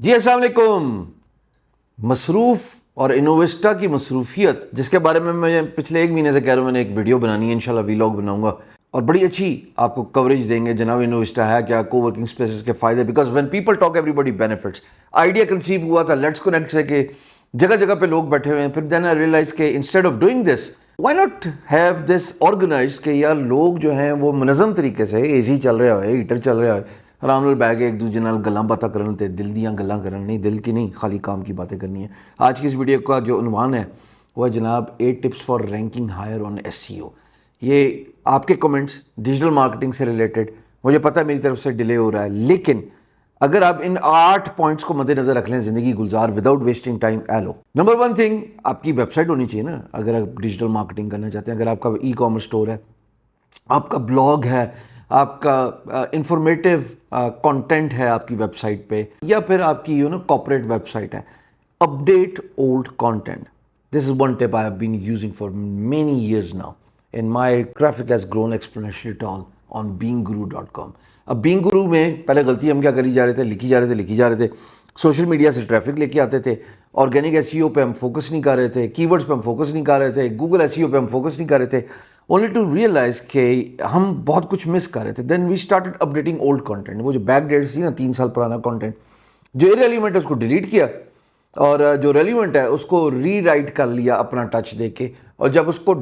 جی السلام علیکم. مصروف اور انویسٹا کی مصروفیت جس کے بارے میں میں پچھلے 1 مہینے سے کہہ رہا ہوں میں نے ایک ویڈیو بنانی ہے, انشاءاللہ ویلاگ بناؤں گا اور بڑی اچھی آپ کو کوریج دیں گے. جناب انویسٹا ہے کیا, کو ورکنگ اسپیسز کے فائدے, because when people talk every body benefits. Idea conceive ہوا تھا لیٹس کنیکٹ سے کہ جگہ جگہ پہ لوگ بیٹھے ہوئے ہیں. پھر دین آئی ریئلائز کہ instead of doing this why not have this organized, کہ یار لوگ جو ہیں وہ منظم طریقے سے اے سی چل رہا ہے, ہیٹر چل رہا ہے, آرام نال بیٹھ کے ایک دوسرے نال گلاں باتاں کرن تے دل دیاں گلاں کرن, نہیں دل کی نہیں خالی کام کی باتیں کرنی ہیں. آج کی اس ویڈیو کا جو عنوان ہے وہ ہے جناب 8 tips for ranking higher on SEO. یہ آپ کے کمنٹس ڈیجیٹل مارکیٹنگ سے ریلیٹڈ, مجھے پتہ ہے میری طرف سے ڈیلے ہو رہا ہے, لیکن اگر آپ ان 8 پوائنٹس کو مد نظر رکھ لیں زندگی گلزار وداؤٹ ویسٹنگ ٹائم. ایلو نمبر 1 تھنگ, آپ کی ویب سائٹ ہونی چاہیے نا اگر آپ ڈیجیٹل مارکیٹنگ کرنا چاہتے ہیں. اگر آپ کا ای کامرس اسٹور ہے, آپ کا بلاگ ہے, آپ کا انفارمیٹیو کانٹینٹ ہے آپ کی ویب سائٹ پہ, یا پھر آپ کی کارپوریٹ ویب سائٹ ہے, update old content. This is one tip I have been using for many years now and my traffic has grown exponentially talc on beinguru.com. اب بینگ گرو میں پہلے غلطی ہم کیا کری جا رہے تھے, لکھی جا رہے تھے. سوشل میڈیا سے ٹریفک لے کے آتے تھے, آرگینک SEO پہ ہم فوکس نہیں کر رہے تھے, کی ورڈز پہ ہم فوکس نہیں کر رہے تھے, گوگل SEO پہ ہم فوکس نہیں کر رہے تھے, اونلی ٹو ریئلائز کہ ہم بہت کچھ مس کر رہے تھے. Then we started updating old content. وہ جو بیک ڈیٹس تھی نا, 3 سال پرانا کانٹینٹ جو ریلیونٹ ہے اس کو ڈیلیٹ کیا, اور جو ریلیونٹ ہے اس کو ری رائٹ کر لیا اپنا ٹچ دے کے. اور جب اس کو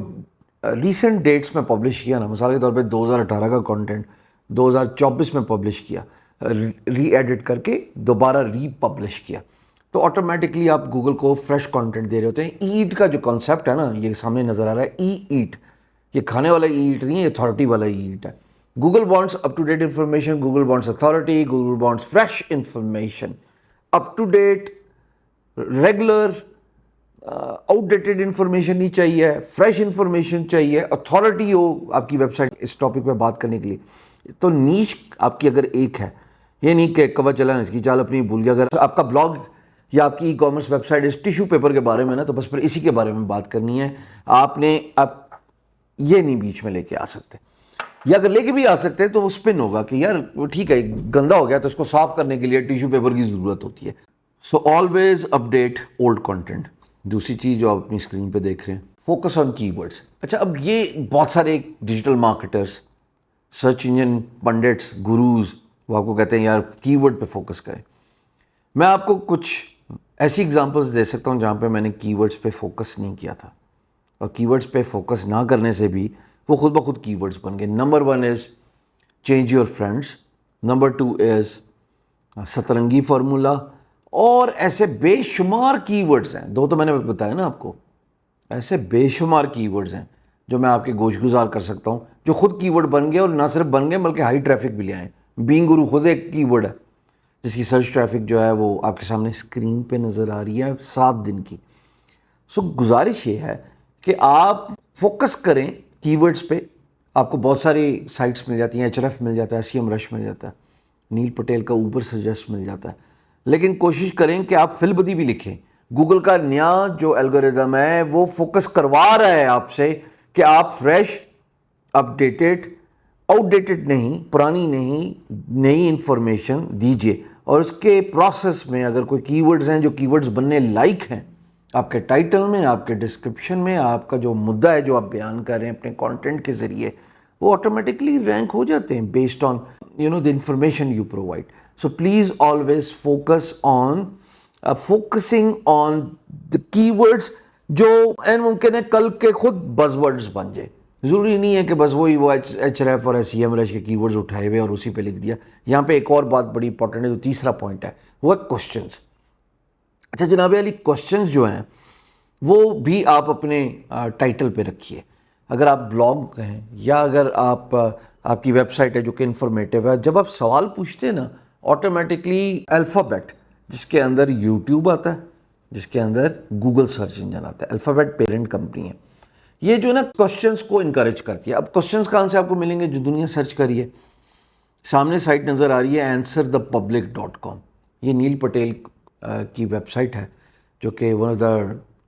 ریسنٹ ڈیٹس میں پبلش کیا نا, مثال کے طور پہ 2018 کا کانٹینٹ 2024 میں پبلش کیا, ری ایڈٹ کر کے دوبارہ ری پبلش کیا, تو آٹومیٹکلی آپ گوگل کو فریش کانٹینٹ دے رہے ہوتے ہیں. ایٹ کا جو کانسیپٹ ہے نا, یہ سامنے نظر آ رہا ہے, ایٹ, یہ کھانے والا ایٹ نہیں ہے, اتھارٹی والا ایٹ ہے. Google wants up to date information, Google wants authority, Google wants fresh information, up to date, regular, outdated information نہیں چاہیے, فریش انفارمیشن چاہیے, اتھارٹی ہو آپ کی ویب سائٹ اس ٹاپک پہ بات کرنے کے لیے. تو نیش آپ کی اگر ایک ہے, یہ نہیں کہ کور چلا اس کی چال اپنی بھول گیا. اگر آپ کا بلاگ یا آپ کی ای کامرس ویب سائٹ اس ٹیشو پیپر کے بارے میں نا, تو بس پھر اسی کے بارے میں بات کرنی ہے. آپ نے اب یہ نہیں بیچ میں لے کے آ سکتے, یا اگر لے کے بھی آ سکتے تو وہ اسپن ہوگا کہ یار وہ ٹھیک ہے گندا ہو گیا تو اس کو صاف کرنے کے لیے ٹیشو پیپر کی ضرورت ہوتی ہے. So always update old content. دوسری چیز جو آپ اپنی اسکرین پہ دیکھ رہے ہیں, فوکس آن کی ورڈس. اچھا, اب یہ بہت سارے digital marketers, search engine pundits, gurus, وہ آپ کو کہتے ہیں یار کی ورڈ پہ فوکس کریں. میں آپ کو کچھ ایسی ایگزامپلس دے سکتا ہوں جہاں پہ میں نے کی ورڈس پہ فوکس نہیں کیا تھا, اور کی ورڈس پہ فوکس نہ کرنے سے بھی وہ خود بخود کی ورڈس بن گئے. Number 1 is change your friends, number 2 is سترنگی فارمولا, اور ایسے بے شمار کی ورڈز ہیں. 2 تو میں نے بتایا نا آپ کو, ایسے بے شمار کی ورڈز ہیں جو میں آپ کے گوش گزار کر سکتا ہوں, جو خود کی ورڈ بن گئے, اور نہ صرف بن گئے بلکہ ہائی ٹریفک بھی لے آئے. بینگ گرو خود ایک کی ورڈ ہے جس کی سرچ ٹریفک جو ہے وہ آپ کے سامنے اسکرین پہ نظر آ رہی ہے 7 دن کی. سو گزارش یہ ہے کہ آپ فوکس کریں کی ورڈز پہ. آپ کو بہت ساری سائٹس مل جاتی ہیں, HRF مل جاتا ہے, SEM رش مل جاتا ہے, نیل پٹیل کا اوپر سجیسٹ مل جاتا ہے, لیکن کوشش کریں کہ آپ فل بدی بھی لکھیں. گوگل کا نیا جو الگوریدم ہے وہ فوکس کروا رہا ہے آپ سے کہ آپ فریش, اپڈیٹڈ, آؤٹ ڈیٹڈ نہیں, پرانی نہیں, نئی انفارمیشن دیجیے. اور اس کے پروسیس میں اگر کوئی کی ورڈز ہیں جو کی ورڈز بننے لائق ہیں, آپ کے ٹائٹل میں, آپ کے ڈسکرپشن میں, آپ کا جو مدعا ہے جو آپ بیان کر رہے ہیں اپنے کانٹینٹ کے ذریعے, وہ آٹومیٹکلی رینک ہو جاتے ہیں based on the information you provide. So please always focus on focusing on the keywords جو این ممکن ہے کل کے خود بز ورڈز بن جائے. ضروری نہیں ہے کہ بس وہی وہ HRF اور SEM رش کے کی ورڈز اٹھائے ہوئے اور اسی پہ لکھ دیا. یہاں پہ ایک اور بات بڑی امپورٹنٹ ہے, جو تیسرا پوائنٹ ہے وہ ہے کوشچنس. اچھا جناب علی, کوشچنس جو ہیں وہ بھی آپ اپنے ٹائٹل پہ رکھیے. اگر آپ بلاگ ہیں یا اگر آپ کی ویب سائٹ ہے جو کہ انفارمیٹیو ہے, جب آپ سوال پوچھتے ہیں نا, آٹومیٹکلی الفابیٹ جس کے اندر یوٹیوب آتا ہے, جس کے اندر گوگل سرچ انجن آتا ہے, الفابیٹ پیرنٹ کمپنی ہے, یہ جو ہے نا کوشچنس کو انکریج کرتی ہے. اب کوشچنس کہاں سے آپ کو ملیں گے, جو دنیا سرچ کری ہے. سامنے سائٹ نظر آ رہی ہے answerthepublic.com. یہ نیل پٹیل کی ویب سائٹ ہے جو کہ one of the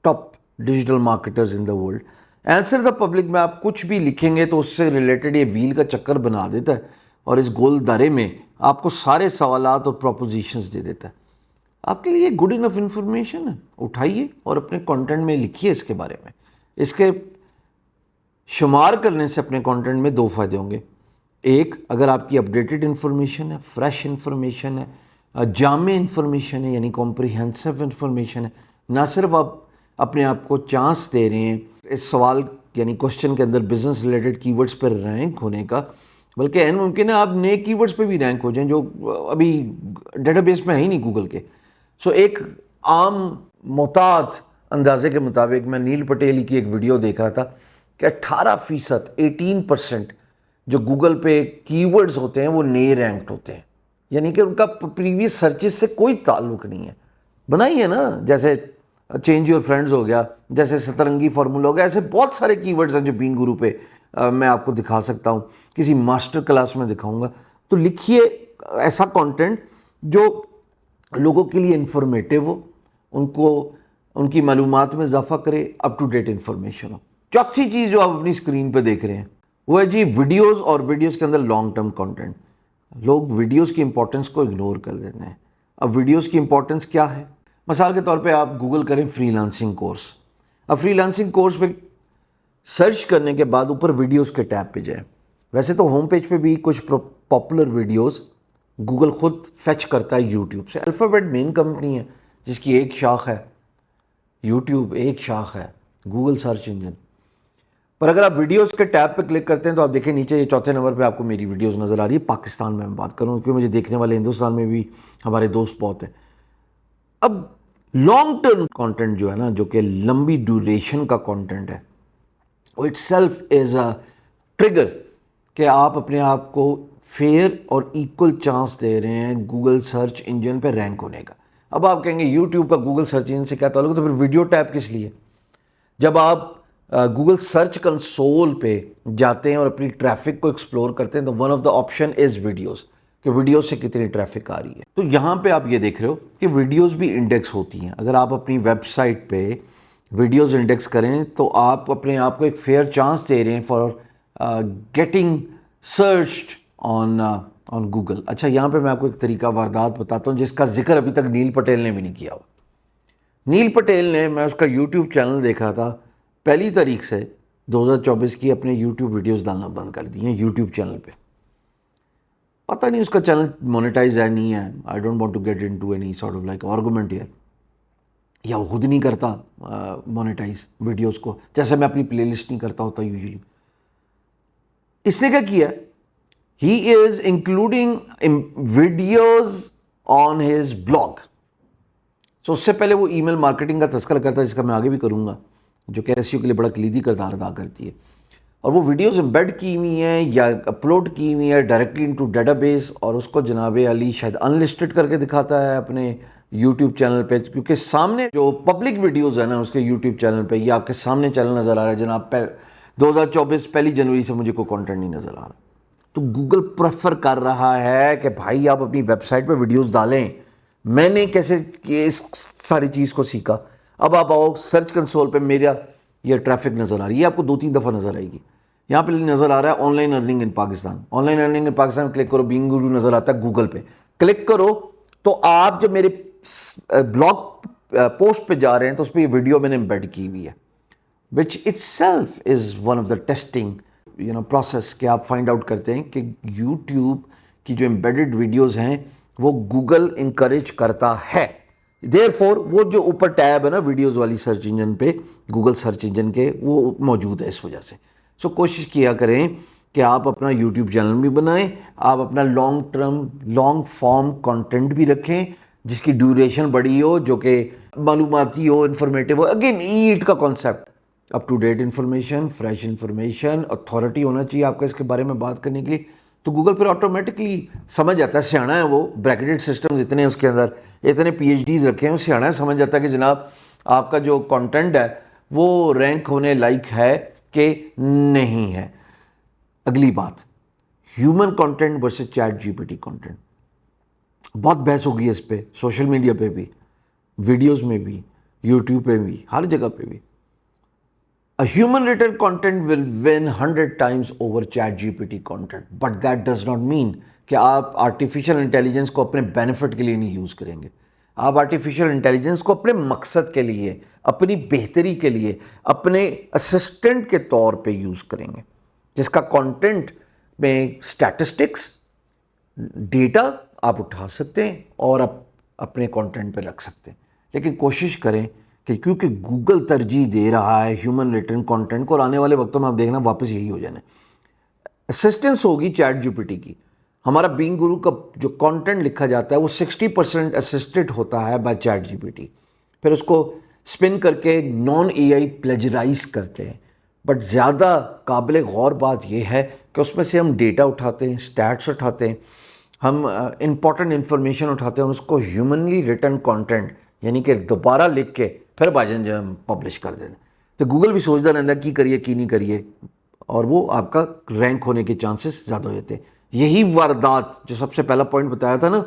top digital marketers in the world. Answer the public میں آپ کچھ بھی لکھیں گے تو اس سے ریلیٹڈ یہ ویل کا چکر بنا دیتا ہے, اور اس گول دائرے میں آپ کو سارے سوالات اور پروپوزیشنز دے دیتا ہے. آپ کے لیے گڈ انف انفارمیشن ہے. اٹھائیے اور اپنے کانٹینٹ میں لکھیے اس کے بارے میں. اس کے شمار کرنے سے اپنے کانٹینٹ میں دو فائدے ہوں گے. ایک، اگر آپ کی اپڈیٹڈ انفارمیشن ہے، فریش انفارمیشن ہے، جامع انفارمیشن ہے، یعنی کمپریہنسو انفارمیشن ہے، نہ صرف آپ اپنے آپ کو چانس دے رہے ہیں اس سوال یعنی کوشچن کے اندر بزنس ریلیٹڈ کی ورڈز پر رینک ہونے کا، بلکہ این ممکن ہے آپ نئے کی ورڈز پہ بھی رینک ہو جائیں جو ابھی ڈیٹا بیس میں ہے ہی نہیں گوگل کے. سو ایک عام محتاط اندازے کے مطابق میں نیل پٹیل کی ایک ویڈیو دیکھ رہا تھا کہ 18%، 18% جو گوگل پہ کی ورڈز ہوتے ہیں وہ نئے رینکڈ ہوتے ہیں، یعنی کہ ان کا پریویس سرچز سے کوئی تعلق نہیں ہے. بنائیے نا، جیسے چینج یور فرینڈز ہو گیا، جیسے سترنگی فارمولہ ہو گیا، ایسے بہت سارے کی ورڈز ہیں جو بین گرو پہ میں آپ کو دکھا سکتا ہوں، کسی ماسٹر کلاس میں دکھاؤں گا. تو لکھیے ایسا کانٹینٹ جو لوگوں کے لیے انفارمیٹیو ہو، ان کو ان کی معلومات میں اضافہ کرے، اپ ٹو ڈیٹ انفارمیشن ہو. چوتھی چیز جو آپ اپنی اسکرین پہ دیکھ رہے ہیں وہ ہے جی ویڈیوز، اور ویڈیوز کے اندر لانگ ٹرم کانٹینٹ. لوگ ویڈیوز کی امپورٹنس کو اگنور کر دیتے ہیں. اب ویڈیوز کی امپورٹنس کیا ہے؟ مثال کے طور پہ آپ گوگل کریں فری لانسنگ کورس. اب فری لانسنگ کورس پہ سرچ کرنے کے بعد اوپر ویڈیوز کے ٹیب پہ جائیں. ویسے تو ہوم پیج پہ بھی کچھ پاپولر ویڈیوز گوگل خود فیچ کرتا ہے یوٹیوب سے. الفابیٹ مین کمپنی ہے جس کی ایک شاخ ہے یوٹیوب، ایک شاخ ہے گوگل سرچ انجن. پر اگر آپ ویڈیوز کے ٹیب پہ کلک کرتے ہیں تو آپ دیکھیں نیچے یہ چوتھے نمبر پہ آپ کو میری ویڈیوز نظر آ رہی ہے. پاکستان میں بات کروں کیونکہ مجھے دیکھنے والے ہندوستان میں بھی ہمارے دوست بہت ہیں. اب لانگ ٹرم کانٹینٹ جو ہے نا، جو کہ لمبی ڈیوریشن کا کانٹینٹ ہے، وہ it self is a trigger کہ آپ اپنے آپ کو فیئر اور ایکول چانس دے رہے ہیں گوگل سرچ انجن پہ رینک ہونے کا. اب آپ کہیں گے یوٹیوب کا گوگل سرچ انجن سے کیا تعلق ہے؟ تو پھر ویڈیو ٹیب کس لیے؟ جب آپ گوگل سرچ کنسول پہ جاتے ہیں اور اپنی ٹریفک کو ایکسپلور کرتے ہیں تو one of the option is videos, کہ ویڈیوز سے کتنی ٹریفک آ رہی ہے. تو یہاں پہ آپ یہ دیکھ رہے ہو کہ ویڈیوز بھی انڈیکس ہوتی ہیں. اگر آپ اپنی ویب سائٹ پہ ویڈیوز انڈیکس کریں تو آپ اپنے آپ کو ایک فیئر چانس دے رہے ہیں for getting searched on Google. اچھا، یہاں پہ میں آپ کو ایک طریقہ واردات بتاتا ہوں جس کا ذکر ابھی تک نیل پٹیل نے بھی نہیں کیا ہوا. نیل پٹیل نے، میں اس کا یوٹیوب چینل دیکھ رہا تھا، 1 سے 2024 کی اپنے یوٹیوب ویڈیوز ڈالنا بند کر دی ہیں یوٹیوب چینل پہ. پتہ نہیں اس کا چینل مونیٹائز ہے نہیں ہے. I don't want to get into any sort of like argument here. یا وہ خود نہیں کرتا مونیٹائز ویڈیوز کو، جیسے میں اپنی پلے لسٹ نہیں کرتا ہوتا یوزلی. اس نے کیا کیا؟ He is including videos on his blog. So اس سے پہلے وہ ای میل مارکیٹنگ کا تذکرہ کرتا ہے، جس کا میں آگے بھی کروں گا، جو کہ ایس ای او کے لیے بڑا کلیدی کردار ادا کرتی ہے. اور وہ ویڈیوز امبیڈ کی ہوئی ہیں یا اپلوڈ کی ہوئی ہیں ڈائریکٹلی انٹو ڈیٹا بیس، اور اس کو جناب علی شاید ان لسٹڈ کر کے دکھاتا ہے اپنے یوٹیوب چینل پہ. کیونکہ سامنے جو پبلک ویڈیوز ہیں نا اس کے یوٹیوب چینل پہ، یہ آپ کے سامنے چینل نظر آ رہا ہے جناب. 2024 1 جنوری سے مجھے کوئی کانٹینٹ نہیں نظر آ رہا. تو گوگل پریفر کر رہا ہے کہ بھائی آپ اپنی ویب سائٹ پہ ویڈیوز ڈالیں. میں نے کیسے اس ساری چیز کو سیکھا؟ اب آپ آؤ سرچ کنسول پہ، میرا یہ ٹریفک نظر آ رہی ہے، یہ آپ کو 2-3 دفعہ نظر آئے گی. یہاں پہ نظر آ رہا ہے on line earning in Pakistan. On line earning in Pakistan click کرو، بینگ گرو نظر آتا ہے گوگل پہ. کلک کرو تو آپ جب میرے بلاگ پوسٹ پہ جا رہے ہیں تو اس پہ یہ ویڈیو میں نے امبیڈ کی ہوئی ہے، which it self is one of the testing process کہ آپ فائنڈ آؤٹ کرتے ہیں کہ یوٹیوب کی جو امبیڈڈ ویڈیوز ہیں وہ گوگل انکریج کرتا ہے. دیر فور وہ جو اوپر ٹیب ہے نا ویڈیوز والی سرچ انجن پہ، گوگل سرچ انجن کے، وہ موجود ہے اس وجہ سے. سو کوشش کیا کریں کہ آپ اپنا یوٹیوب چینل بھی بنائیں، آپ اپنا long term long form content بھی رکھیں جس کی ڈیوریشن بڑی ہو، جو کہ معلوماتی ہو، انفارمیٹیو ہو. اگین ایٹ کا concept, up to date information, fresh information, authority ہونا چاہیے آپ کا اس کے بارے میں بات کرنے کے لیے. تو گوگل پھر آٹومیٹکلی سمجھ جاتا ہے، سیاڑا ہے وہ، بریکٹڈ سسٹمز اتنے اس کے اندر، اتنے پی ایچ ڈیز رکھے ہیں، سیاڑا ہے، سمجھ جاتا ہے کہ جناب آپ کا جو کانٹینٹ ہے وہ رینک ہونے لائق ہے کہ نہیں ہے. اگلی بات، human content versus chat G P T content. بہت بحث ہوگی اس پہ، سوشل میڈیا پہ بھی، ویڈیوز میں بھی، یوٹیوب پہ بھی، ہر جگہ پہ بھی. A human written content will win 100 times over chat GPT content, but that does not mean کہ آپ آرٹیفیشل انٹیلیجنس کو اپنے بینیفٹ کے لیے نہیں یوز کریں گے. آپ آرٹیفیشل انٹیلیجنس کو اپنے مقصد کے لیے، اپنی بہتری کے لیے، اپنے اسسٹنٹ کے طور پہ یوز کریں گے، جس کا کانٹینٹ میں اسٹیٹسٹکس ڈیٹا آپ اٹھا سکتے ہیں اور اپنے کانٹینٹ پہ رکھ سکتے ہیں. لیکن کوشش کریں کہ کیونکہ گوگل ترجیح دے رہا ہے ہیومن ریٹن کانٹینٹ کو، اور آنے والے وقتوں میں آپ دیکھنا واپس یہی ہو جانا ہے. اسسٹنس ہوگی چیٹ جی پی ٹی کی. ہمارا بینگ گرو کا جو کانٹینٹ لکھا جاتا ہے وہ 60% اسسٹڈ ہوتا ہے by chat G P T. پھر اس کو اسپن کر کے نان اے آئی پلیجرائز کرتے ہیں. بٹ زیادہ قابل غور بات یہ ہے کہ اس میں سے ہم ڈیٹا اٹھاتے ہیں، اسٹیٹس اٹھاتے ہیں، ہم امپورٹنٹ انفارمیشن اٹھاتے ہیں، اس کو ہیومنلی ریٹن کانٹینٹ یعنی کہ دوبارہ لکھ کے پھر بھاجن جو ہم پبلش کر دیتے ہیں. تو گوگل بھی سوچتا رہتا ہے کی کریے کی نہیں کریے، اور وہ آپ کا رینک ہونے کے چانسز زیادہ ہو جاتے ہیں. یہی واردات جو سب سے پہلا پوائنٹ بتایا تھا نا،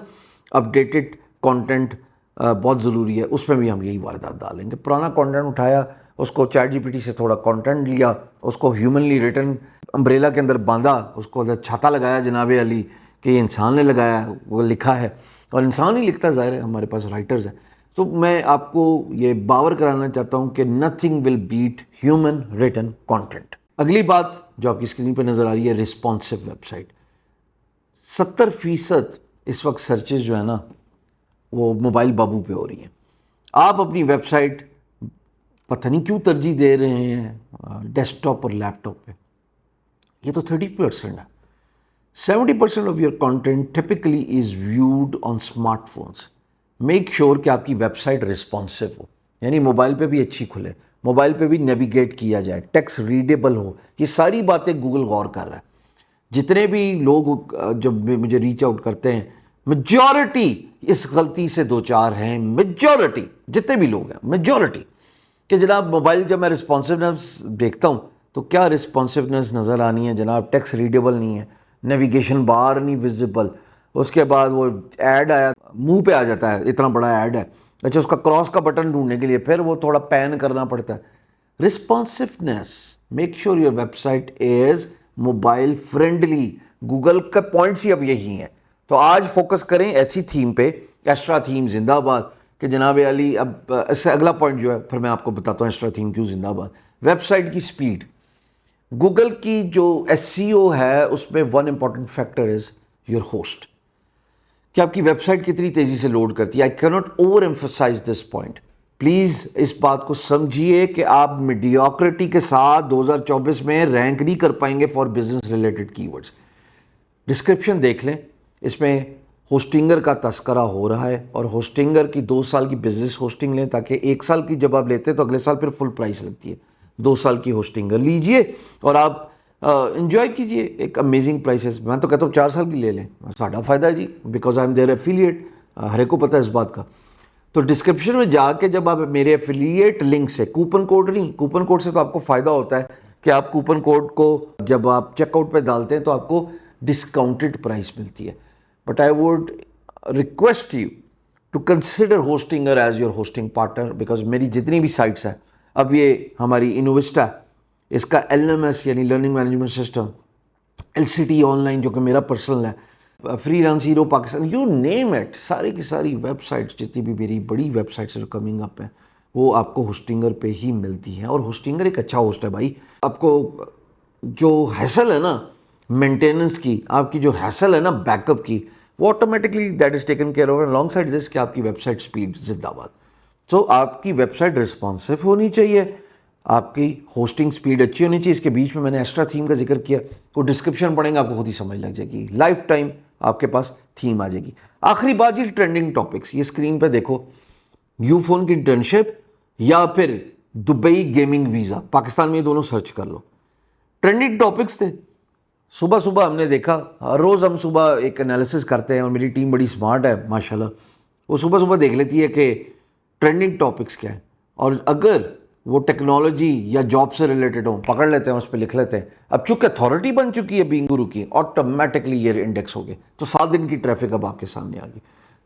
اپڈیٹڈ کانٹینٹ بہت ضروری ہے، اس میں بھی ہم یہی واردات ڈالیں گے. پرانا کانٹینٹ اٹھایا، اس کو چیٹ جی پی ٹی سے تھوڑا کانٹینٹ لیا، اس کو ہیومنلی ریٹن امبریلا کے اندر باندھا، اس کو چھاتا لگایا جناب علی کہ یہ انسان نے لگایا، وہ لکھا ہے، اور انسان ہی لکھتا ہے، ظاہر ہے ہمارے پاس رائٹرز ہیں. تو میں آپ کو یہ باور کرانا چاہتا ہوں کہ nothing will beat human written content. اگلی بات جو آپ کی اسکرین پہ نظر آ رہی ہے، رسپانسو ویب سائٹ. 70% اس وقت سرچز جو ہے نا وہ موبائل بابو پہ ہو رہی ہیں. آپ اپنی ویب سائٹ پتہ نہیں کیوں ترجیح دے رہے ہیں ڈیسک ٹاپ اور لیپ ٹاپ پہ. یہ تو 30% ہے. 70% of your content typically is viewed on smartphones. Make sure کہ آپ کی ویب سائٹ رسپانسو ہو، یعنی موبائل پہ بھی اچھی کھلے، موبائل پہ بھی نیویگیٹ کیا جائے، ٹیکسٹ ریڈیبل ہو. یہ ساری باتیں گوگل غور کر رہا ہے. جتنے بھی لوگ جب مجھے ریچ آؤٹ کرتے ہیں، میجورٹی اس غلطی سے دو چار ہیں، میجورٹی جتنے بھی لوگ ہیں میجورٹی، کہ جناب موبائل جب میں رسپانسونیس دیکھتا ہوں تو کیا رسپانسونیس نظر آنی ہے جناب، ٹیکسٹ ریڈیبل نہیں ہے، نیویگیشن بار نہیں ویزیبل، اس کے بعد وہ ایڈ آیا منہ پہ آ جاتا ہے، اتنا بڑا ایڈ ہے، اچھا اس کا کراس کا بٹن ڈھونڈنے کے لیے پھر وہ تھوڑا پین کرنا پڑتا ہے. Responsiveness, make sure your website is mobile friendly. Google کا پوائنٹس ہی اب یہی ہیں. تو آج فوکس کریں ایسی تھیم پہ، ایسٹرا تھیم زندہ باد، کہ جناب علی اب اس سے اگلا پوائنٹ جو ہے پھر میں آپ کو بتاتا ہوں ایسٹرا تھیم کیوں زندہ باد. ویب سائٹ کی سپیڈ. گوگل کی جو ایس سی او ہے اس میں one important factor is your host, کہ آپ کی ویب سائٹ کتنی تیزی سے لوڈ کرتی ہے. I can not over emphasise this point. Please اس بات کو سمجھیے کہ آپ میڈیوکریٹی کے ساتھ 2024 میں رینک نہیں کر پائیں گے فار بزنس ریلیٹڈ کی ورڈز. ڈسکرپشن دیکھ لیں، اس میں ہوسٹنگر کا تذکرہ ہو رہا ہے، اور ہوسٹنگر کی 2 سال کی بزنس ہوسٹنگ لیں، تاکہ 1 سال کی جب آپ لیتے ہیں تو اگلے سال پھر فل پرائس لگتی ہے. 2 سال کی ہوسٹنگر لیجئے اور آپ انجوائے کیجئے ایک امیزنگ پرائسز. میں تو کہتا ہوں 4 سال کی لے لیں، ساڈا فائدہ ہے جی، because I am their affiliate. ہر ایک کو پتہ ہے اس بات کا. تو ڈسکرپشن میں جا کے جب آپ میرے ایفیلیٹ لنک سے، کوپن کوڈ نہیں، کوپن کوڈ سے تو آپ کو فائدہ ہوتا ہے کہ آپ کوپن کوڈ کو جب آپ چیک آؤٹ پہ ڈالتے ہیں تو آپ کو ڈسکاؤنٹڈ پرائس ملتی ہے. But I would request you to consider Hostinger as your hosting partner, because میری جتنی بھی سائٹس ہیں، اب یہ ہماری انویسٹا، اس کا ایل ایم ایس یعنی learning management system, L C T online جو کہ میرا پرسنل ہے، freelance hero Pakistan, you name it, ساری کی ساری ویب سائٹس جتنی بھی میری بڑی ویب سائٹس جو کمنگ اپ ہیں وہ آپ کو ہوسٹنگر پہ ہی ملتی ہیں. اور ہوسٹنگر ایک اچھا ہوسٹ ہے بھائی. آپ کو جو حیسل ہے نا مینٹیننس کی، آپ کی جو حیسل ہے نا بیک اپ کی، وہ automatically that is taken care of long side this کہ آپ کی ویب سائٹ سپیڈ زندہ باد. سو آپ کی ویب سائٹ رسپانسو ہونی چاہیے، آپ کی ہوسٹنگ سپیڈ اچھی ہونی چاہیے. اس کے بیچ میں نے ایکسٹرا تھیم کا ذکر کیا، وہ ڈسکرپشن پڑھیں گے آپ کو خود ہی سمجھ لگ جائے گی، لائف ٹائم آپ کے پاس تھیم آ جائے گی. آخری بات یہ ٹرینڈنگ ٹاپکس. یہ اسکرین پہ دیکھو، یو فون کی انٹرنشپ یا پھر دبئی گیمنگ ویزا، پاکستان میں یہ دونوں سرچ کر لو. ٹرینڈنگ ٹاپکس تھے. صبح صبح ہم نے دیکھا، ہر روز ہم صبح ایک انالیسس کرتے ہیں، اور میری ٹیم بڑی سمارٹ ہے ماشاءاللہ، وہ صبح صبح دیکھ لیتی ہے کہ ٹرینڈنگ ٹاپکس کیا ہیں، اور اگر وہ ٹیکنالوجی یا جاب سے ریلیٹڈ ہوں پکڑ لیتے ہیں، اس پہ لکھ لیتے ہیں. اب چونکہ اتھارٹی بن چکی ہے بینگ گرو کی، آٹومیٹکلی یہ انڈیکس ہو گئے، تو 7 دن کی ٹریفک اب آپ کے سامنے آ گئی.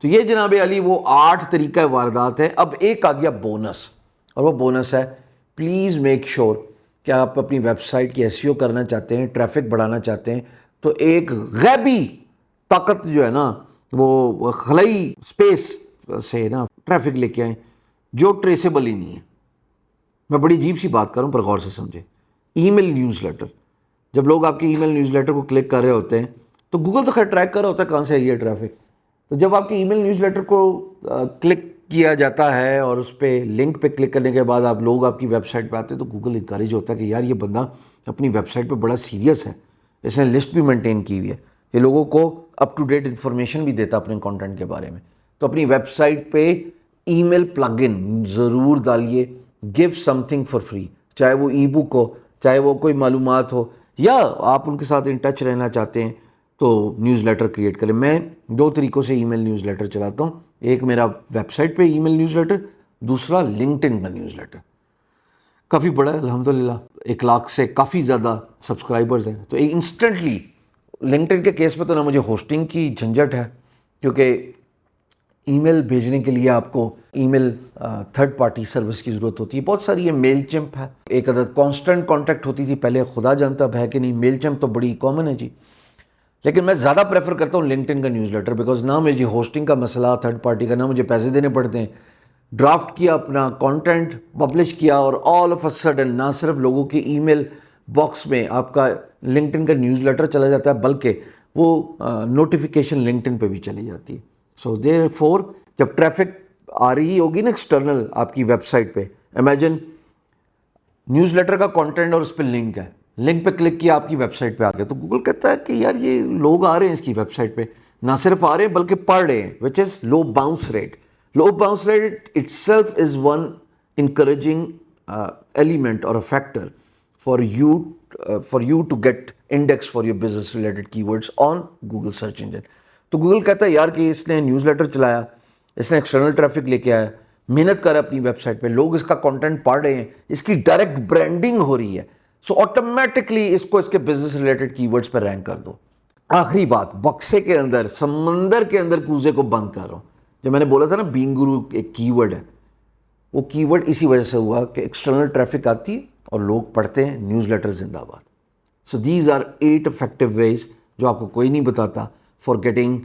تو یہ جناب علی وہ 8 طریقہ واردات ہیں. اب ایک آ گیا بونس، اور وہ بونس ہے پلیز میک شیور کہ آپ اپنی ویب سائٹ کی ایس ای او کرنا چاہتے ہیں، ٹریفک بڑھانا چاہتے ہیں، تو ایک غیبی طاقت جو ہے نا، وہ خلائی اسپیس سے نا ٹریفک لے کے آئیں جو ٹریسیبل ہی نہیں ہے. میں بڑی عجیب سی بات کروں پر غور سے سمجھیں. ای میل نیوز لیٹر، جب لوگ آپ کے ای میل نیوز لیٹر کو کلک کر رہے ہوتے ہیں تو گوگل تو خیر ٹریک کر رہا ہوتا ہے کہاں سے آئی ہے ٹریفک. تو جب آپ کے ای میل نیوز لیٹر کو کلک کیا جاتا ہے اور اس پہ لنک پہ کلک کرنے کے بعد لوگ آپ کی ویب سائٹ پہ آتے ہیں تو گوگل انکریج ہوتا ہے کہ یار یہ بندہ اپنی ویب سائٹ پہ بڑا سیریس ہے، اس نے لسٹ بھی مینٹین کی ہوئی ہے، یہ لوگوں کو اپ ٹو ڈیٹ انفارمیشن بھی دیتا اپنے کانٹینٹ کے بارے میں. تو اپنی ویب سائٹ پہ ای میل پلگ ان ضرور ڈالیے. Give something for free, چاہے وہ ای بک ہو، چاہے وہ کوئی معلومات ہو، یا آپ ان کے ساتھ ان ٹچ رہنا چاہتے ہیں تو نیوز لیٹر کریٹ کریں. میں 2 طریقوں سے ای میل نیوز لیٹر چلاتا ہوں. ایک میرا ویب سائٹ پہ ای میل نیوز لیٹر، دوسرا لنکڈ ان کا نیوز لیٹر. کافی بڑا ہے الحمدللہ، 1 لاکھ سے کافی زیادہ سبسکرائبرز ہیں. تو انسٹنٹلی لنکڈ ان کے کیس پہ تو نہ مجھے ہوسٹنگ کی جھنجھٹ ہے، کیونکہ ای میل بھیجنے کے لیے آپ کو ای میل تھرڈ پارٹی سروس کی ضرورت ہوتی ہے. بہت ساری ہے، میل چمپ ہے، ایک عدد کانسٹنٹ کانٹیکٹ ہوتی تھی پہلے، خدا جانتا اب ہے کہ نہیں. میل چمپ تو بڑی کامن ہے جی، لیکن میں زیادہ پریفر کرتا ہوں لنکڈ ان کا نیوز لیٹر، بیکاز نہ مجھے ہوسٹنگ کا مسئلہ تھرڈ پارٹی کا، نہ مجھے پیسے دینے پڑتے ہیں. ڈرافٹ کیا اپنا کانٹینٹ پبلش کیا اور آل آف اے سڈن نہ صرف لوگوں کے ای میل باکس میں آپ کا لنکڈ ان کا نیوز لیٹر چلا جاتا ہے، بلکہ وہ نوٹیفیکیشن لنکڈ ان پہ بھی چلی جاتی ہے. سو دیر فور جب ٹریفک آ رہی ہوگی نا ایکسٹرنل آپ کی ویب سائٹ پہ، امیجن نیوز لیٹر کا کانٹینٹ اور اس پہ لنک ہے، لنک پہ کلک کیا آپ کی ویب سائٹ پہ آ گیا، تو گوگل کہتا ہے کہ یار یہ لوگ آ رہے ہیں اس کی ویب سائٹ پہ، نہ صرف آ رہے ہیں بلکہ پڑھ رہے ہیں، which is low bounce rate. Low bounce rate itself is one encouraging element اور a factor for you to get index for your business related keywords on Google search engine. تو Google کہتا ہے یار کہ اس نے news letter چلایا، اس نے external traffic لے کے آیا، محنت کر اپنی ویب سائٹ پہ، لوگ اس کا کانٹینٹ پڑھ رہے ہیں، اس کی ڈائریکٹ برانڈنگ ہو رہی ہے، سو آٹومیٹکلی اس کو اس کے بزنس ریلیٹڈ کی ورڈز پہ رینک کر دو. آخری بات، بکسے کے اندر، سمندر کے اندر کوزے کو بند کر رہا ہوں. جو میں نے بولا تھا نا بینگ گرو ایک کی ورڈ ہے، وہ کی ورڈ اسی وجہ سے ہوا کہ ایکسٹرنل ٹریفک آتی ہے اور لوگ پڑھتے ہیں نیوز لیٹر زندہ باد. So these are 8 effective ways جو آپ کو کوئی نہیں بتاتا for getting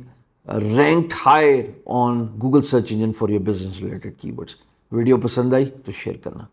ranked higher on Google search engine for your business related keywords. Video پسند آئی تو شیئر کرنا.